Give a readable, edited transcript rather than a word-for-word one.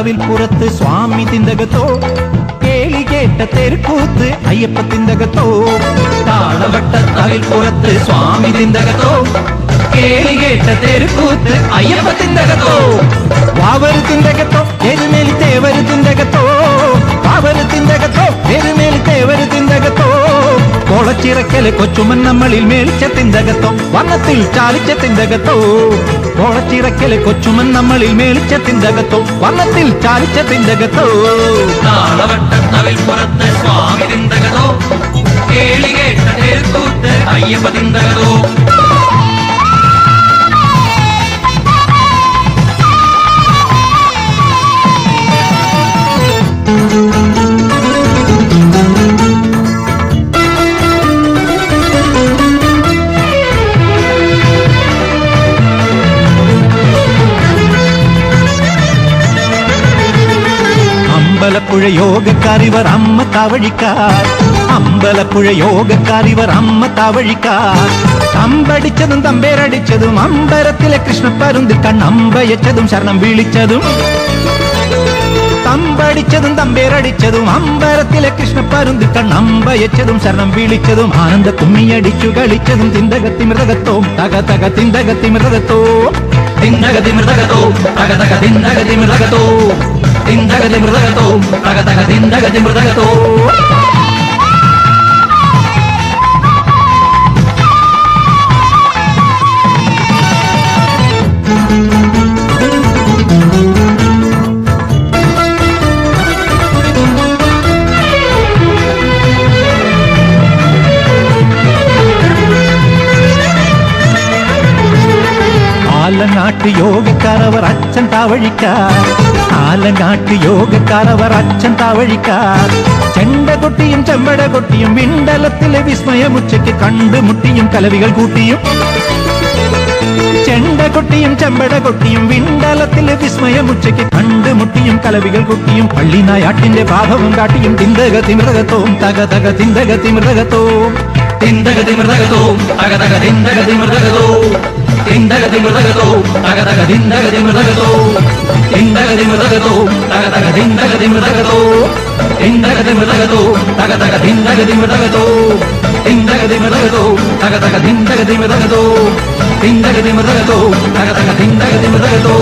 തവിൽ പുറത്ത് സ്വാമി തിന്തകത്തോ കേളി കേട്ട തെരുക്കൂത്ത് അയ്യപ്പ തിന്തകത്തോ താളവട്ട തവിൽ പുറത്ത് സ്വാമി തിന്തകത്തോ കേളി കേട്ട തെരുക്കൂത്ത് അയ്യപ്പ തിന്തകത്തോ വാവരു തിന്തകത്തോ എരുമേലി തേവരു തിന്തകത്തോ വാവരു തിന്തകത്തോ എരുമേലി തേവരു തിന്തകത്തോ കോളച്ചിറക്കല് കൊച്ചുമൻ നമ്മളിൽ മേളിച്ച തിന്തകത്തോ വണ്ണത്തിൽ ചാലിച്ച തിന്തകത്തോ കോളച്ചിറക്കല് കൊച്ചുമൻ നമ്മളിൽ മേളിച്ച തിന്തകത്തോ വണ്ണത്തിൽ ചാലിച്ച തിന്തകത്തോ താളവട്ടത്തവിൽ പുറത്ത് സ്വാമി തിന്തകതോ കേളി കേട്ട തെരുക്കൂത്ത് അയ്യപ്പ തിന്തകതോ അമ്പലപ്പുഴ യോഗക്കാരിവർ അമ്മ താവഴിക്കാർ അമ്പലപ്പുഴ യോഗക്കാരിവർ അമ്മ താവഴിക്കാർ തമ്പടിച്ചതും തമ്പേരടിച്ചതും അമ്പലത്തിലെ കൃഷ്ണപ്പരുന്തിൽ കണ്ണമ്പയച്ചതും ശരണം വിളിച്ചതും തമ്പടിച്ചതും തമ്പേരടിച്ചതും അമ്പലത്തിലെ കൃഷ്ണപ്പരുന്തിൽ കണ്ണമ്പയച്ചതും ശരണം വിളിച്ചതും ആനന്ദ കുമ്മിയടിച്ചു കളിച്ചതും തിന്തകത്തി മൃതകത്തോം തക തക തിന്തകത്തി മൃതകത്തോ തിന്തകതി മൃതകതോ തക തക തിന്തകതി മൃതകതോ തിന്തകതി മൃതകതോ തക തക തിന്തകതി മൃതകതോ ആലങ്ങാട്ട് യോഗക്കാരവർ അച്ഛൻ താവഴിക്കാർ ആലങ്ങാട്ട് യോഗക്കാരവർ അച്ഛൻ താവഴിക്കാർ ചെണ്ടകൊട്ടിയും ചെമ്പടകൊട്ടിയും വിണ്ടലത്തിലെ വിസ്മയമുച്ചയ്ക്ക് കണ്ടുമുട്ടിയും കലവികൾ കൂട്ടിയും ചെണ്ടകൊട്ടിയും ചെമ്പടകൊട്ടിയും വിണ്ടലത്തിലെ വിസ്മയമുച്ചയ്ക്ക് കണ്ടുമുട്ടിയും കലവികൾ കൂട്ടിയും പള്ളിനായാട്ടിന്റെ ഭാവവും കാട്ടിയും തിന്തകതി മൃതകത്തോം തക തക തിന്തകതി മൃതകത്തോം തിന്തകതി മൃതകതോ തക തക തിന്തകതി മൃതകതോ തിന്തകതി മൃതകതോ തക തക തിന്തകതി മൃതകതോ തിന്തകതി മൃതകതോ തക തക തിന്തകതി മൃതകതോ തിന്തകതി മൃതകതോ തക തക തിന്തകതി മൃതകതോ തിന്തകതി മൃതകതോ തക തക തിന്തകതി മൃതകതോ തിന്തകതി മൃതകതോ തക തക തിന്തകതി മൃതകതോ